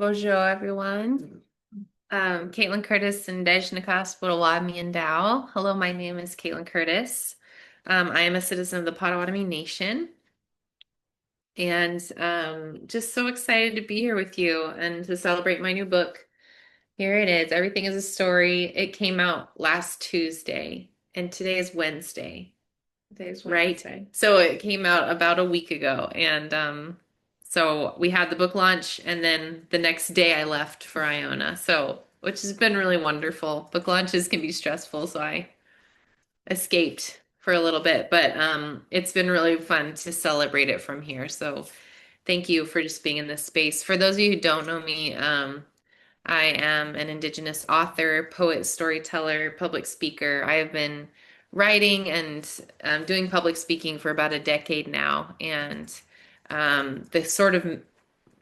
Bonjour, everyone. Kaitlin Curtice and Dejnakas Potawatomi and Dow. Hello, my name is Kaitlin Curtice. I am a citizen of the Potawatomi Nation and just so excited to be here with you and to celebrate my new book. Here it is. Everything is a Story. It came out last Tuesday and today is Wednesday. Today's Right. Wednesday. So it came out about a week ago. And so we had the book launch, and then the next day I left for Iona. So, which has been really wonderful. Book launches can be stressful, so I escaped for a little bit, but it's been really fun to celebrate it from here. So thank you for just being in this space. For those of you who don't know me, I am an Indigenous author, poet, storyteller, public speaker. I have been writing and doing public speaking for about a decade now. And the sort of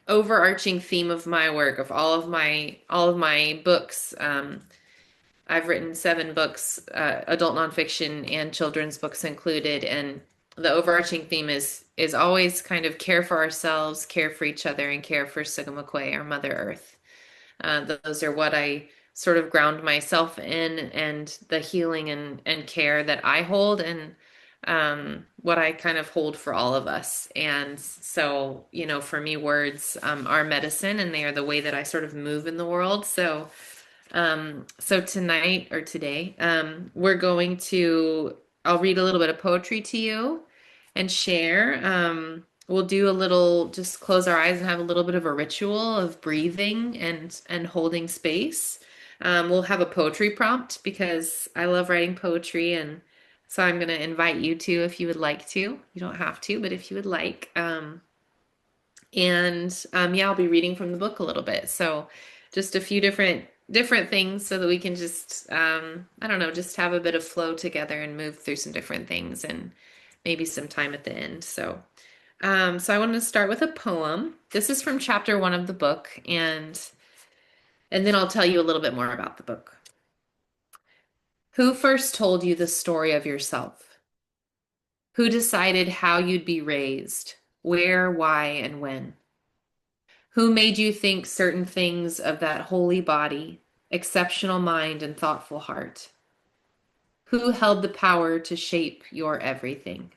overarching theme of my work, of all of my books, I've written 7 books, adult nonfiction and children's books included. And the overarching theme is always kind of care for ourselves, care for each other, and care for Sugamakway, our Mother Earth. Those are what I sort of ground myself in and the healing and care that I hold and what I kind of hold for all of us. And so, for me, words are medicine and they are the way that I sort of move in the world. So tonight or today, I'll read a little bit of poetry to you and share. We'll do a little, just close our eyes and have a little bit of a ritual of breathing and holding space. We'll have a poetry prompt because I love writing poetry, and so I'm going to invite you to if you would like to. You don't have to, but if you would like. And yeah, I'll be reading from the book a little bit. So just a few different things so that we can just I don't know, just have a bit of flow together and move through some different things and maybe some time at the end. So I wanted to start with a poem. This is from chapter 1 of the book, and then I'll tell you a little bit more about the book. Who first told you the story of yourself? Who decided how you'd be raised? Where, why, and when? Who made you think certain things of that holy body, exceptional mind, and thoughtful heart? Who held the power to shape your everything?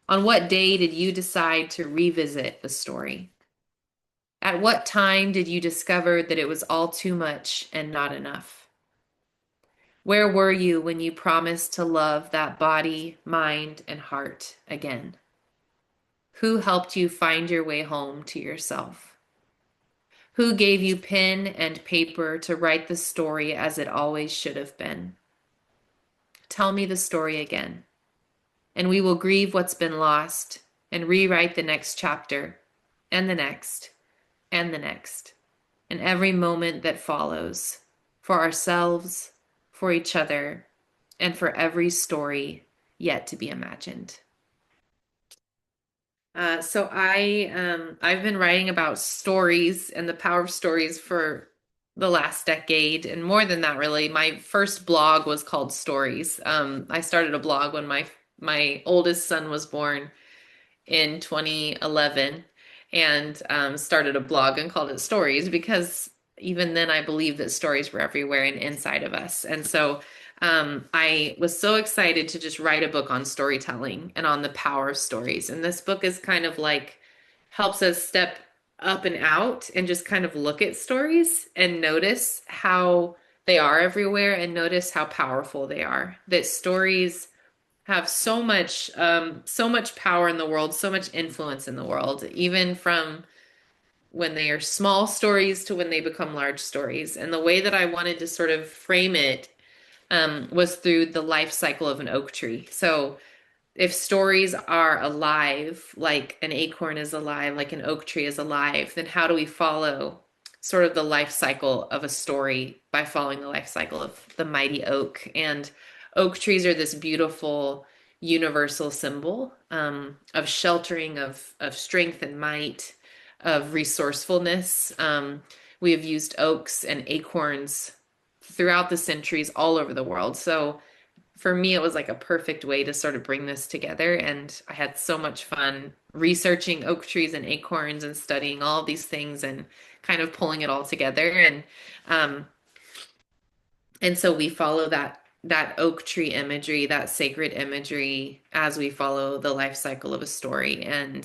On what day did you decide to revisit the story? At what time did you discover that it was all too much and not enough? Where were you when you promised to love that body, mind, and heart again? Who helped you find your way home to yourself? Who gave you pen and paper to write the story as it always should have been? Tell me the story again, and we will grieve what's been lost and rewrite the next chapter, and the next, and the next, and every moment that follows, for ourselves, for each other, and for every story yet to be imagined. I've been writing about stories and the power of stories for the last decade, and more than that, really. My first blog was called Stories. I started a blog when my oldest son was born in 2011, and started a blog and called it Stories because even then I believed that stories were everywhere and inside of us. And so I was so excited to just write a book on storytelling and on the power of stories. And this book is kind of like helps us step up and out and just kind of look at stories and notice how they are everywhere and notice how powerful they are. That stories have so much power in the world, so much influence in the world, even from when they are small stories to when they become large stories. And the way that I wanted to sort of frame it was through the life cycle of an oak tree. So if stories are alive, like an acorn is alive, like an oak tree is alive, then how do we follow sort of the life cycle of a story by following the life cycle of the mighty oak? And oak trees are this beautiful universal symbol of sheltering, of strength and might, of resourcefulness. We have used oaks and acorns throughout the centuries all over the world. So for me, it was like a perfect way to sort of bring this together. And I had so much fun researching oak trees and acorns and studying all these things and kind of pulling it all together. Um, and so we follow that oak tree imagery, that sacred imagery, as we follow the life cycle of a story, and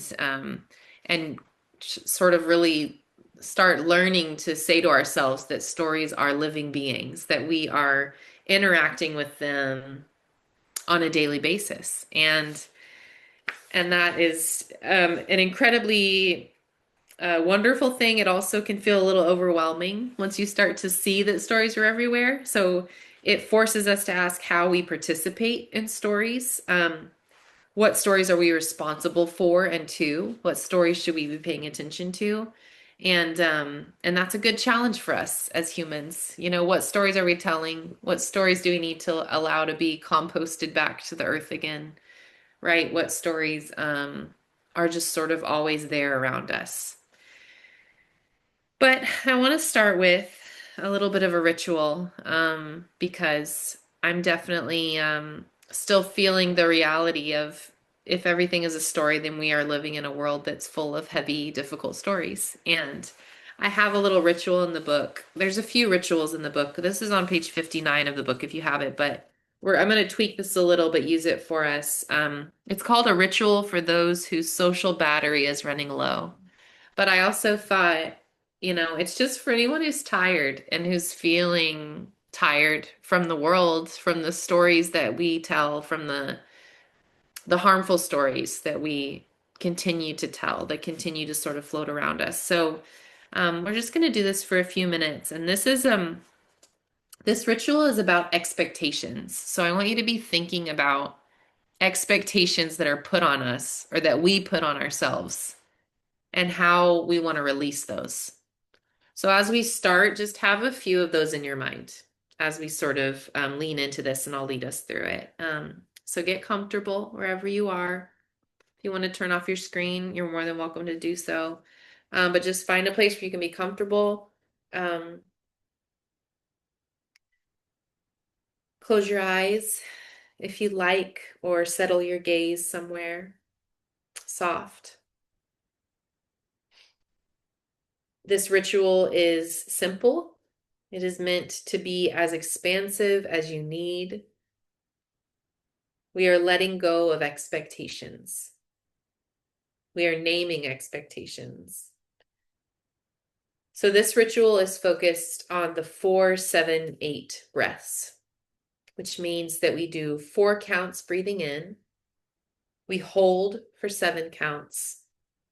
sort of really start learning to say to ourselves that stories are living beings, that we are interacting with them on a daily basis, and that is an incredibly wonderful thing. It also can feel a little overwhelming once you start to see that stories are everywhere. So it forces us to ask how we participate in stories. What stories are we responsible for and to? What stories should we be paying attention to? And that's a good challenge for us as humans. You know, what stories are we telling? What stories do we need to allow to be composted back to the earth again? Right? What stories are just sort of always there around us? But I want to start with a little bit of a ritual because I'm definitely still feeling the reality of if everything is a story, then we are living in a world that's full of heavy, difficult stories. And I have a little ritual in the book. There's a few rituals in the book. This is on page 59 of the book if you have it, but I'm going to tweak this a little, but use it for us. It's called a ritual for those whose social battery is running low. But I also thought, it's just for anyone who's tired and who's feeling tired from the world, from the stories that we tell, from the harmful stories that we continue to tell, that continue to sort of float around us. So we're just going to do this for a few minutes. And this ritual is about expectations. So I want you to be thinking about expectations that are put on us or that we put on ourselves and how we want to release those. So as we start, just have a few of those in your mind as we sort of lean into this, and I'll lead us through it. So get comfortable wherever you are. If you want to turn off your screen, you're more than welcome to do so. But just find a place where you can be comfortable. Close your eyes if you like, or settle your gaze somewhere soft. This ritual is simple. It is meant to be as expansive as you need. We are letting go of expectations. We are naming expectations. So this ritual is focused on the 4-7-8 breaths, which means that we do 4 counts breathing in, we hold for 7 counts,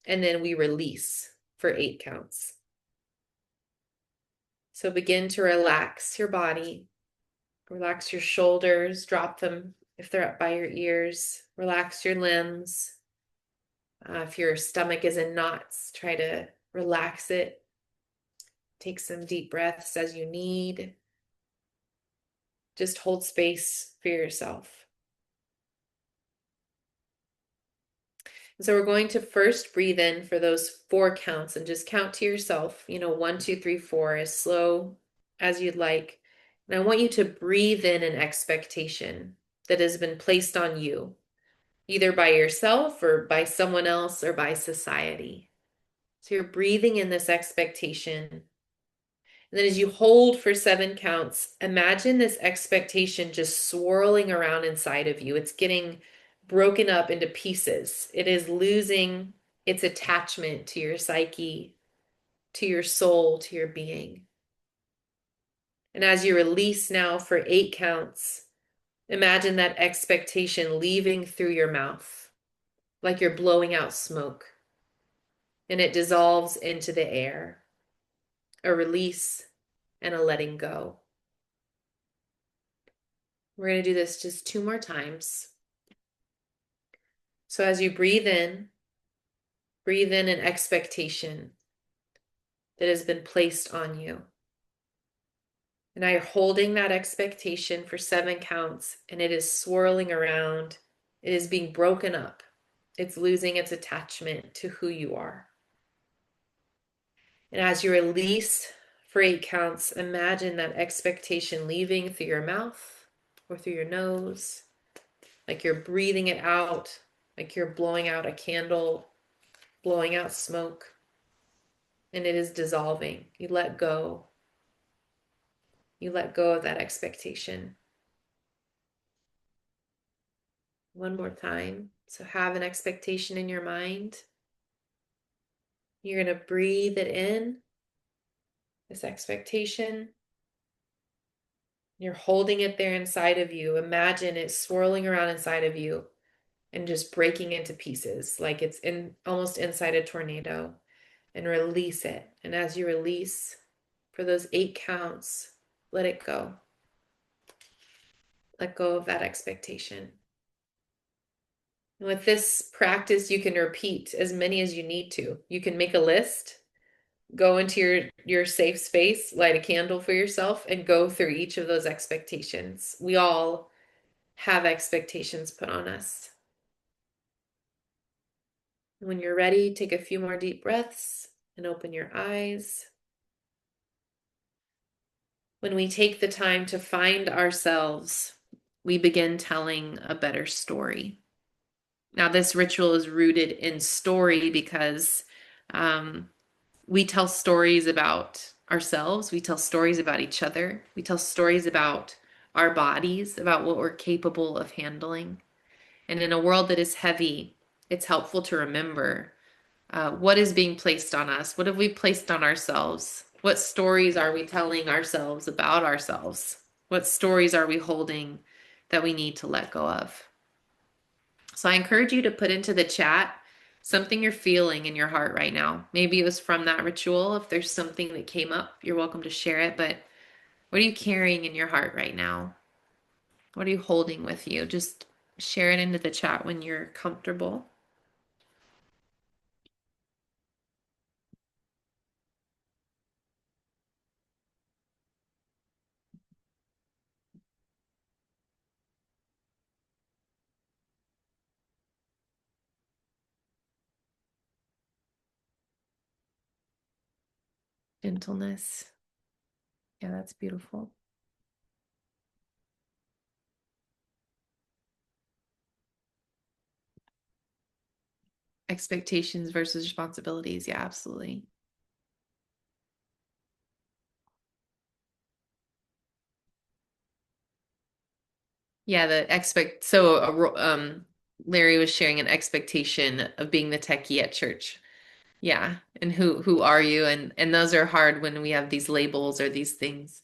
and then we release for 8 counts. So begin to relax your body, relax your shoulders, drop them if they're up by your ears, relax your limbs. If your stomach is in knots, try to relax it. Take some deep breaths as you need. Just hold space for yourself. So we're going to first breathe in for those 4 counts and just count to yourself, 1, 2, 3, 4, as slow as you'd like. And I want you to breathe in an expectation that has been placed on you, either by yourself or by someone else or by society. So you're breathing in this expectation. And then as you hold for 7 counts, imagine this expectation just swirling around inside of you. It's getting broken up into pieces. It is losing its attachment to your psyche, to your soul, to your being. And as you release now for 8 counts, imagine that expectation leaving through your mouth, like you're blowing out smoke, and it dissolves into the air. A release and a letting go. We're going to do this just 2 more times. So as you breathe in an expectation that has been placed on you. And now you're holding that expectation for 7 counts, and it is swirling around. It is being broken up. It's losing its attachment to who you are. And as you release for 8 counts, imagine that expectation leaving through your mouth or through your nose, like you're breathing it out, like you're blowing out a candle, blowing out smoke, and it is dissolving. You let go. You let go of that expectation. One more time. So have an expectation in your mind. You're going to breathe it in, this expectation. You're holding it there inside of you. Imagine it swirling around inside of you and just breaking into pieces like it's in almost inside a tornado, and release it. And as you release for those 8 counts, let it go. Let go of that expectation. And with this practice, you can repeat as many as you need to. You can make a list, go into your safe space, light a candle for yourself, and go through each of those expectations. We all have expectations put on us. When you're ready, take a few more deep breaths and open your eyes. When we take the time to find ourselves, we begin telling a better story. Now, this ritual is rooted in story because we tell stories about ourselves, we tell stories about each other, we tell stories about our bodies, about what we're capable of handling. And in a world that is heavy, it's helpful to remember what is being placed on us. What have we placed on ourselves? What stories are we telling ourselves about ourselves? What stories are we holding that we need to let go of? So I encourage you to put into the chat something you're feeling in your heart right now. Maybe it was from that ritual. If there's something that came up, you're welcome to share it. But what are you carrying in your heart right now? What are you holding with you? Just share it into the chat when you're comfortable. Gentleness. Yeah, that's beautiful. Expectations versus responsibilities. Yeah, absolutely. Yeah, Larry was sharing an expectation of being the techie at church. Yeah. And who are you? And those are hard when we have these labels or these things.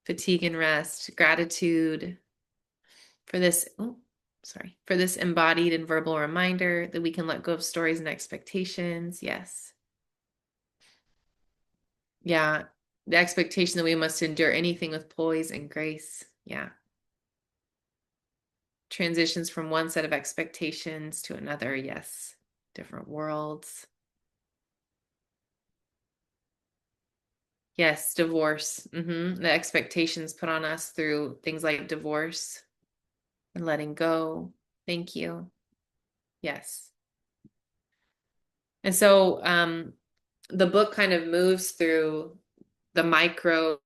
Fatigue and rest, gratitude for this, oh, sorry, for this embodied and verbal reminder that we can let go of stories and expectations. Yes. Yeah. The expectation that we must endure anything with poise and grace. Yeah. Transitions from one set of expectations to another. Yes. Different worlds. Yes, divorce. The expectations put on us through things like divorce and letting go. Thank you. Yes. And so the book kind of moves through the micro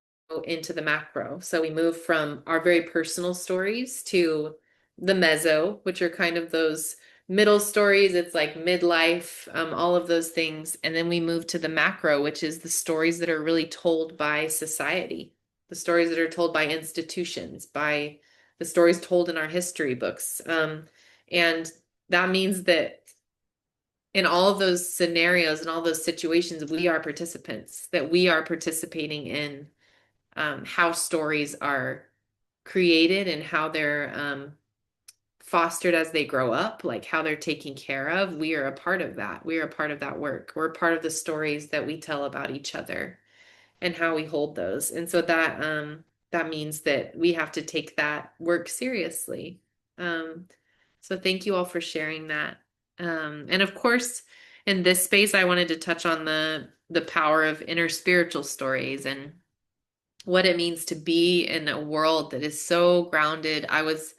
into the macro. So we move from our very personal stories to the meso, which are kind of those middle stories. It's like midlife, all of those things. And then we move to the macro, which is the stories that are really told by society, the stories that are told by institutions, by the stories told in our history books. And that means that in all of those scenarios and all those situations, we are participants, that we are participating in how stories are created and how they're fostered as they grow up, like how they're taken care of. We are a part of that. We are a part of that work. We're part of the stories that we tell about each other and how we hold those. And so that means that we have to take that work seriously. So thank you all for sharing that. And of course, in this space, I wanted to touch on the power of inner spiritual stories and what it means to be in a world that is so grounded. I was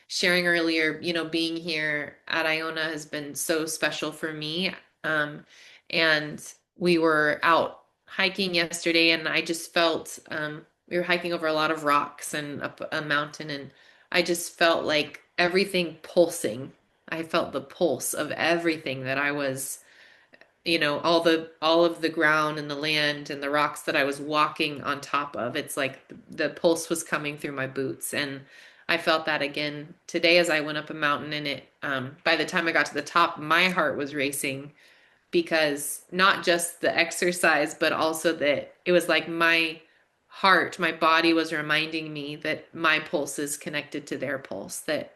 sharing earlier, being here at Iona has been so special for me. And we were out hiking yesterday, and I just felt we were hiking over a lot of rocks and up a mountain, and I just felt like everything pulsing. I felt the pulse of everything that I was, all of the ground and the land and the rocks that I was walking on top of. It's like the pulse was coming through my boots, and I felt that again today as I went up a mountain. And it, by the time I got to the top, my heart was racing because not just the exercise, but also that it was like my heart, my body was reminding me that my pulse is connected to their pulse, that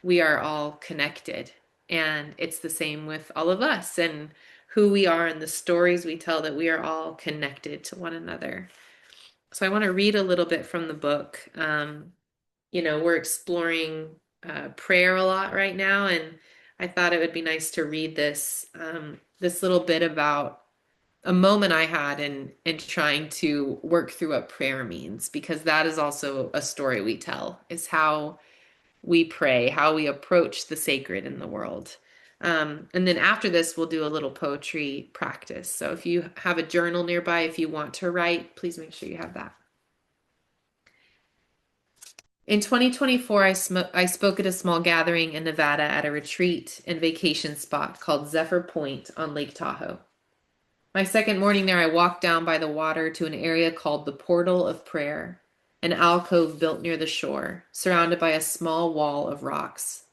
we are all connected. And it's the same with all of us and who we are and the stories we tell, that we are all connected to one another. So I want to read a little bit from the book. We're exploring prayer a lot right now, and I thought it would be nice to read this little bit about a moment I had in trying to work through what prayer means, because that is also a story we tell, is how we pray, how we approach the sacred in the world. And then after this, we'll do a little poetry practice. So if you have a journal nearby, if you want to write, please make sure you have that. In 2024, I spoke at a small gathering in Nevada at a retreat and vacation spot called Zephyr Point on Lake Tahoe. My second morning there, I walked down by the water to an area called the Portal of Prayer, an alcove built near the shore, surrounded by a small wall of rocks.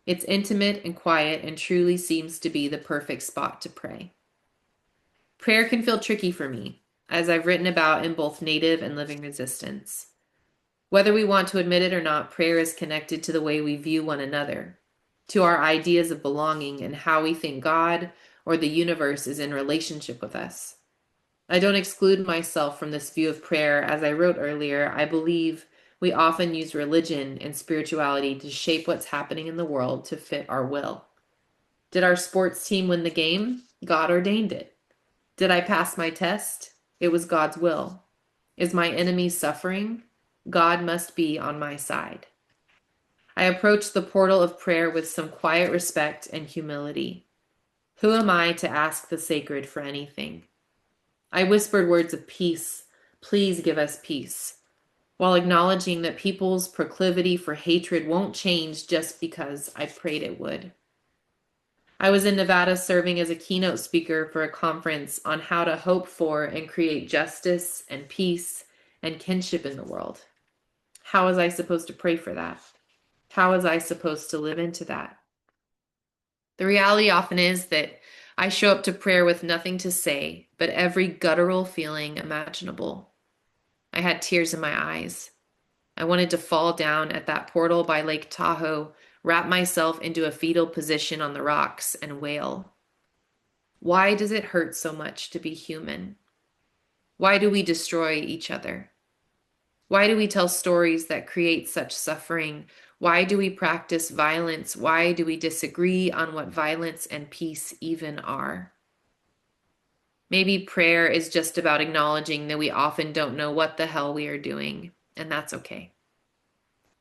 It's intimate and quiet and truly seems to be the perfect spot to pray. Prayer can feel tricky for me, as I've written about in both Native and Living Resistance. Whether we want to admit it or not, prayer is connected to the way we view one another, to our ideas of belonging and how we think God or the universe is in relationship with us. I don't exclude myself from this view of prayer. As I wrote earlier, I believe we often use religion and spirituality to shape what's happening in the world to fit our will. Did our sports team win the game? God ordained it. Did I pass my test? It was God's will. Is my enemy suffering? God must be on my side. I approach the portal of prayer with some quiet respect and humility. Who am I to ask the sacred for anything? I whispered words of peace. Please give us peace, while acknowledging that people's proclivity for hatred won't change just because I prayed it would. I was in Nevada serving as a keynote speaker for a conference on how to hope for and create justice and peace and kinship in the world. How was I supposed to pray for that? How was I supposed to live into that? The reality often is that I show up to prayer with nothing to say, but every guttural feeling imaginable. I had tears in my eyes. I wanted to fall down at that portal by Lake Tahoe, wrap myself into a fetal position on the rocks, and wail. Why does it hurt so much to be human? Why do we destroy each other? Why do we tell stories that create such suffering? Why do we practice violence? Why do we disagree on what violence and peace even are? Maybe prayer is just about acknowledging that we often don't know what the hell we are doing, and that's okay.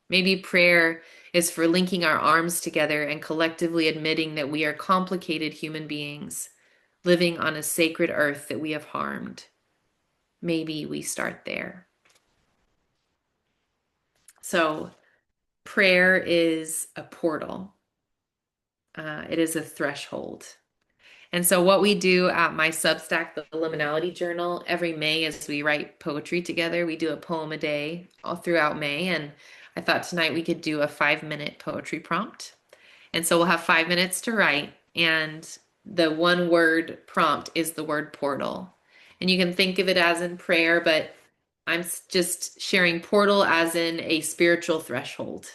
Maybe prayer is for linking our arms together and collectively admitting that we are complicated human beings living on a sacred earth that we have harmed. Maybe we start there. So, prayer is a portal. It is a threshold. And so what we do at my Substack, the Liminality Journal, every May is we write poetry together. We do a poem a day all throughout May. And I thought tonight we could do a 5-minute poetry prompt. And so we'll have 5 minutes to write. And the one word prompt is the word portal. And you can think of it as in prayer, but I'm just sharing portal as in a spiritual threshold.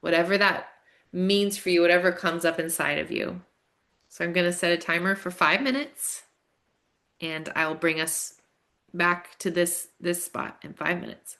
Whatever that means for you, whatever comes up inside of you. So I'm going to set a timer for 5 minutes, and I'll bring us back to this spot in 5 minutes.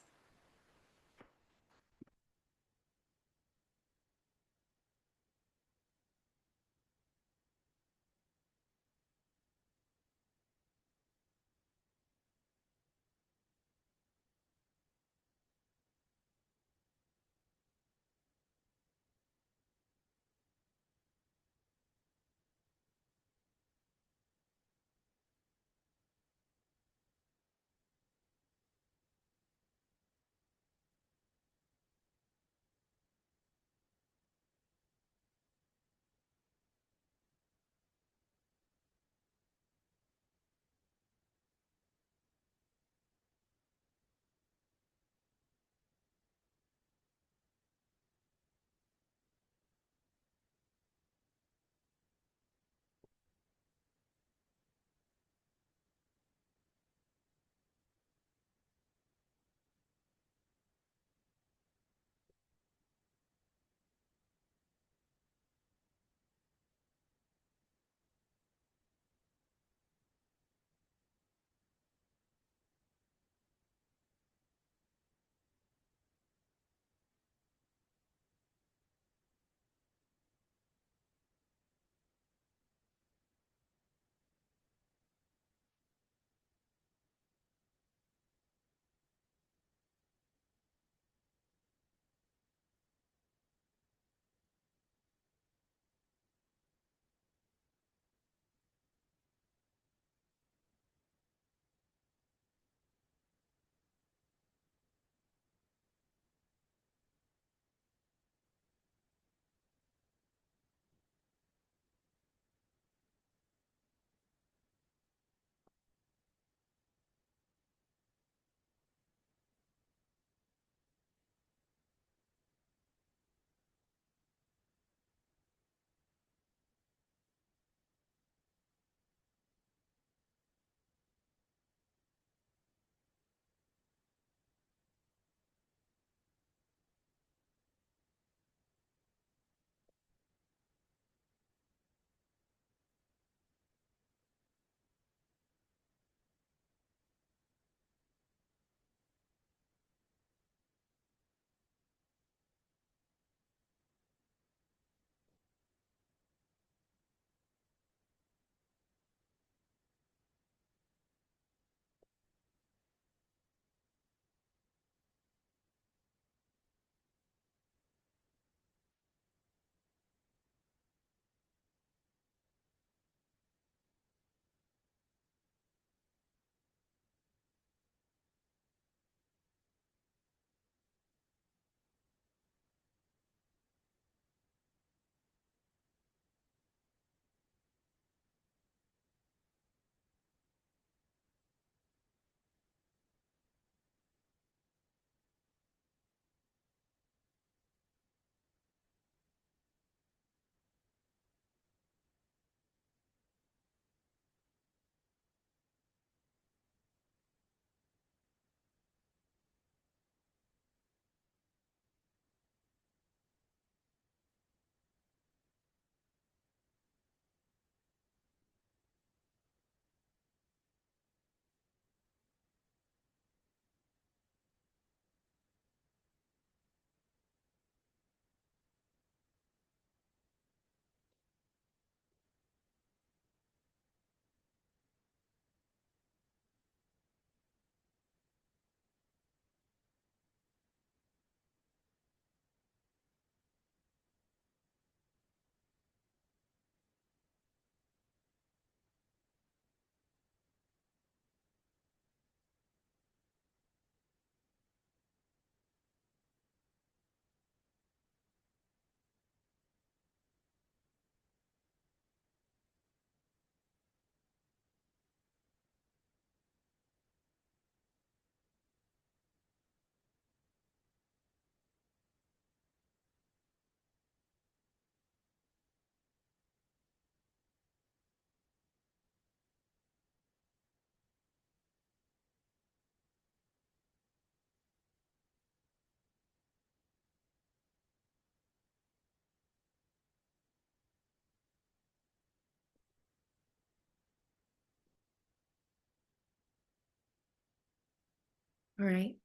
All right.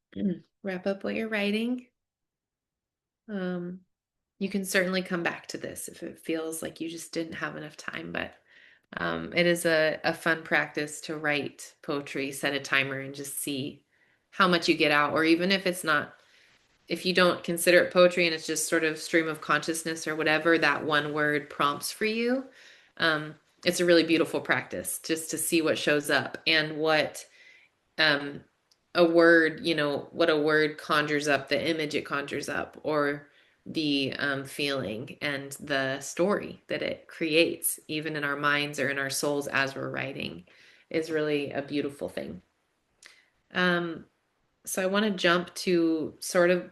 Wrap up what you're writing. Um, you can certainly come back to this if it feels like you just didn't have enough time, but it is a fun practice to write poetry, set a timer, and just see how much you get out. Or even if it's not, if you don't consider it poetry and it's just sort of stream of consciousness or whatever that one word prompts for you, um, it's a really beautiful practice just to see what shows up and what um, a word, what a word conjures up, the image it conjures up, or the feeling and the story that it creates, even in our minds or in our souls as we're writing, is really a beautiful thing. Um, so I want to jump to sort of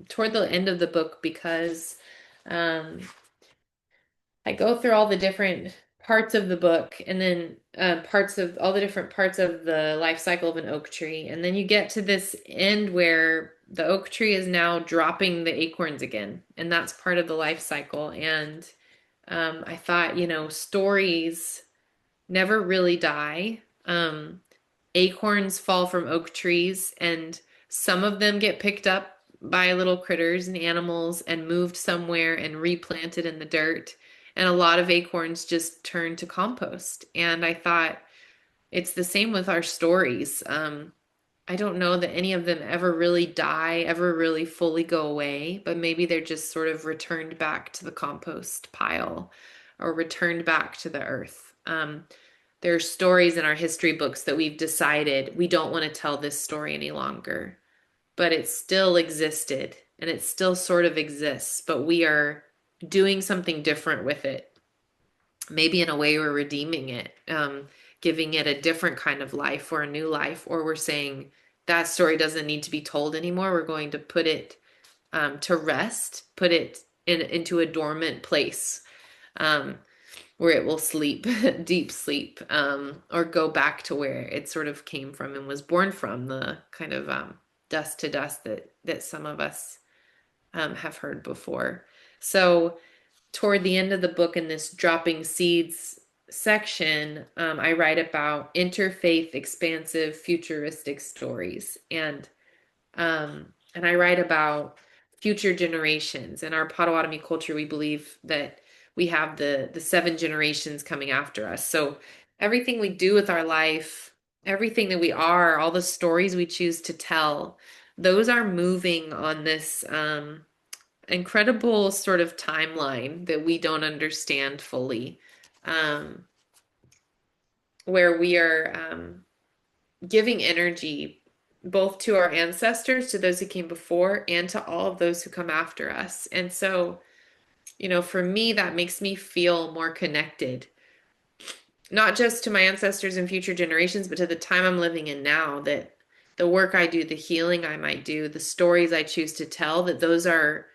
toward the end of the book because um, I go through all the different parts of the book and then parts of all the different parts of the life cycle of an oak tree. And then you get to this end where the oak tree is now dropping the acorns again. And that's part of the life cycle. And I thought, stories never really die. Acorns fall from oak trees, and some of them get picked up by little critters and animals and moved somewhere and replanted in the dirt. And a lot of acorns just turn to compost. And I thought it's the same with our stories. I don't know that any of them ever really die, ever really fully go away, but maybe they're just sort of returned back to the compost pile or returned back to the earth. There are stories in our history books that we've decided we don't want to tell this story any longer, but it still existed and it still sort of exists, but we are doing something different with it. Maybe in a way we're redeeming it, giving it a different kind of life or a new life, or we're saying that story doesn't need to be told anymore. We're going to put it to rest, put it into a dormant place. Where it will sleep, deep sleep, or go back to where it sort of came from and was born from, the kind of dust to dust that some of us have heard before. So toward the end of the book in this dropping seeds section, I write about interfaith, expansive, futuristic stories. And I write about future generations. In our Potawatomi culture, we believe that we have the seven generations coming after us. So everything we do with our life, everything that we are, all the stories we choose to tell, those are moving on this incredible sort of timeline that we don't understand fully, um, where we are giving energy both to our ancestors, to those who came before, and to all of those who come after us. And so, for me, that makes me feel more connected, not just to my ancestors and future generations, but to the time I'm living in now, that the work I do, the healing I might do, the stories I choose to tell, that those are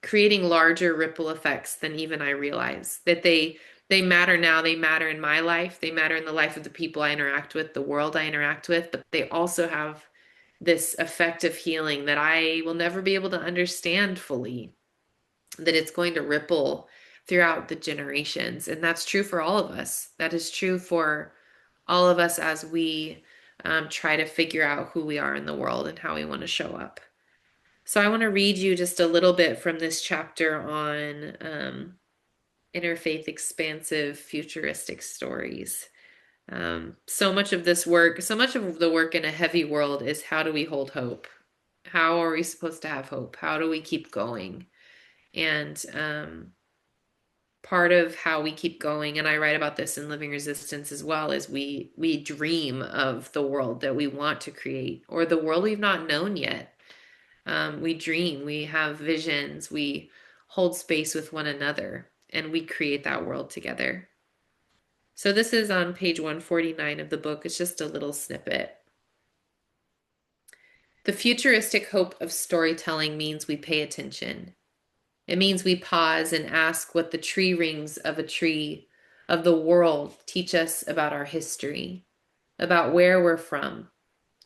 creating larger ripple effects than even I realize. That they matter now, they matter in my life, they matter in the life of the people I interact with, the world I interact with, but they also have this effect of healing that I will never be able to understand fully, that it's going to ripple throughout the generations. And that's true for all of us. That is true for all of us as we try to figure out who we are in the world and how we want to show up. So I want to read you just a little bit from this chapter on interfaith, expansive, futuristic stories. So much of this work, so much of the work in a heavy world is how do we hold hope? How are we supposed to have hope? How do we keep going? And part of how we keep going, and I write about this in Living Resistance as well, is we dream of the world that we want to create or the world we've not known yet. We dream, we have visions, we hold space with one another, and we create that world together. So this is on page 149 of the book. It's just a little snippet. The futuristic hope of storytelling means we pay attention. It means we pause and ask what the tree rings of a tree, of the world, teach us about our history, about where we're from,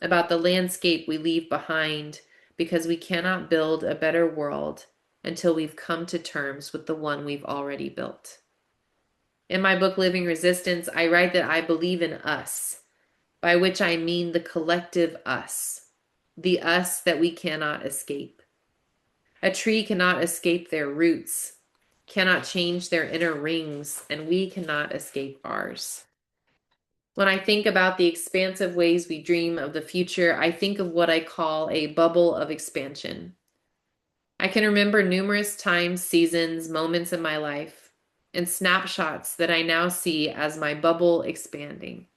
about the landscape we leave behind, because we cannot build a better world until we've come to terms with the one we've already built. In my book, Living Resistance, I write that I believe in us. by which I mean the collective us, the us that we cannot escape. A tree cannot escape their roots, cannot change their inner rings, and we cannot escape ours. When I think about the expansive ways we dream of the future, I think of what I call a bubble of expansion. I can remember numerous times, seasons, moments in my life, and snapshots that I now see as my bubble expanding.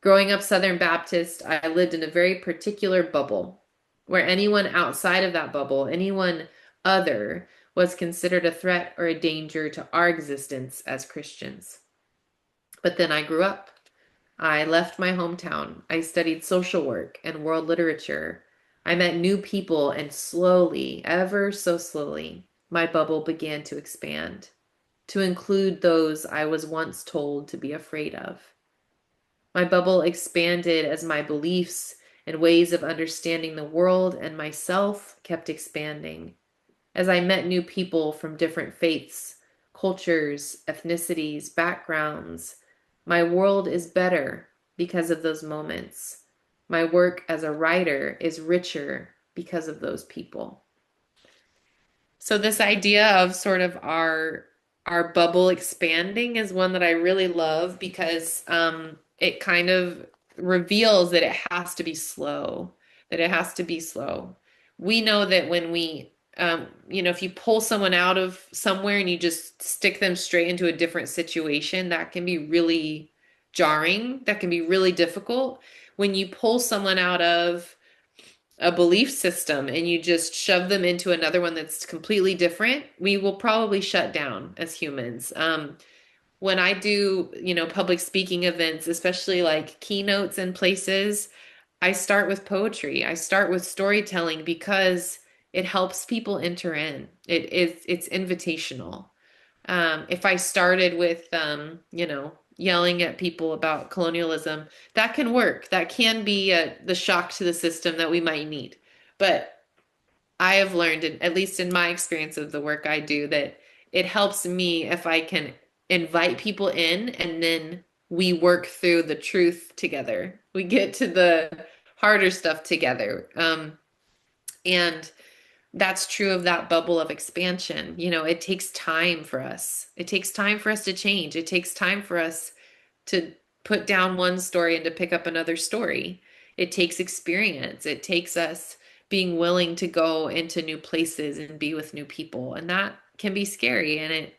Growing up Southern Baptist, I lived in a very particular bubble where anyone outside of that bubble, anyone other, was considered a threat or a danger to our existence as Christians. But then I grew up. I left my hometown. I studied social work and world literature. I met new people, and slowly, ever so slowly, my bubble began to expand, to include those I was once told to be afraid of. My bubble expanded as my beliefs and ways of understanding the world and myself kept expanding. As I met new people from different faiths, cultures, ethnicities, backgrounds, my world is better because of those moments. My work as a writer is richer because of those people. So this idea of sort of our bubble expanding is one that I really love because it kind of reveals that it has to be slow, that it has to be slow. We know that when if you pull someone out of somewhere and you just stick them straight into a different situation, that can be really jarring. That can be really difficult. When you pull someone out of a belief system and you just shove them into another one that's completely different, we will probably shut down as humans. When I do, public speaking events, especially like keynotes and places, I start with poetry. I start with storytelling because it helps people enter in. It's invitational. If I started with, yelling at people about colonialism, that can work. That can be the shock to the system that we might need. But I have learned, at least in my experience of the work I do, that it helps me if I can invite people in and then we work through the truth together. We get to the harder stuff together. And that's true of that bubble of expansion. It takes time for us. It takes time for us to change. It takes time for us to put down one story and to pick up another story. It takes experience. It takes us being willing to go into new places and be with new people. And that can be scary, and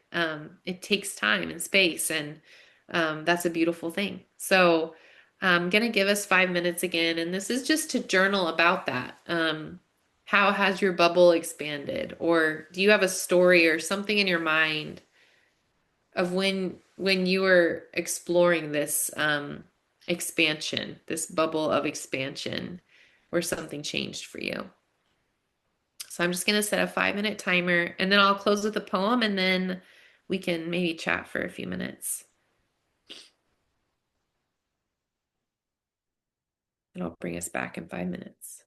it takes time and space, and that's a beautiful thing. So I'm gonna give us 5 minutes again, and this is just to journal about that. How has your bubble expanded? Or do you have a story or something in your mind of when you were exploring this expansion, this bubble of expansion, where something changed for you? So I'm just gonna set a 5 minute timer, and then I'll close with a poem, and then we can maybe chat for a few minutes. It'll bring us back in 5 minutes.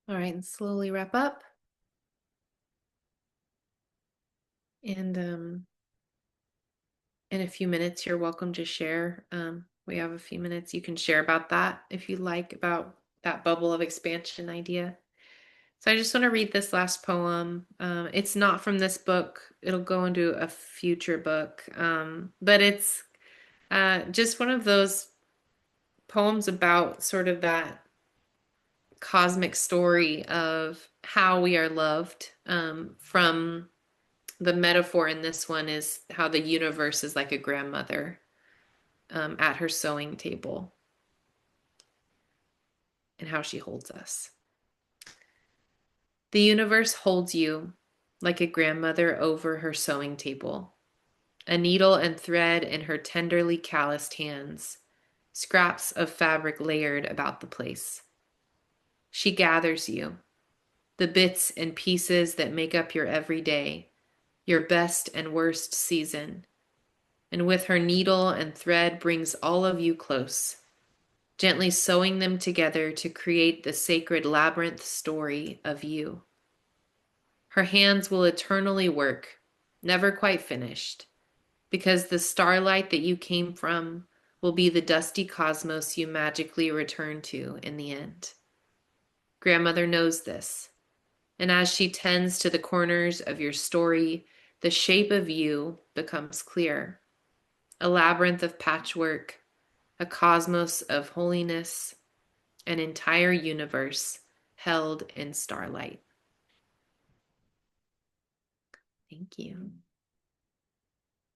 All right, and slowly wrap up. And in a few minutes, you're welcome to share. We have a few minutes you can share about that if you like, about that bubble of expansion idea. So I just want to read this last poem. It's not from this book. It'll go into a future book. But it's just one of those poems about sort of that cosmic story of how we are loved. From the metaphor in this one is how the universe is like a grandmother at her sewing table and how she holds us. The universe holds you like a grandmother over her sewing table, a needle and thread in her tenderly calloused hands, scraps of fabric layered about the place. She gathers you, the bits and pieces that make up your everyday, your best and worst season, and with her needle and thread brings all of you close, gently sewing them together to create the sacred labyrinth story of you. Her hands will eternally work, never quite finished, because the starlight that you came from will be the dusty cosmos you magically return to in the end. Grandmother knows this, and as she tends to the corners of your story, the shape of you becomes clear. A labyrinth of patchwork, a cosmos of holiness, an entire universe held in starlight. Thank you.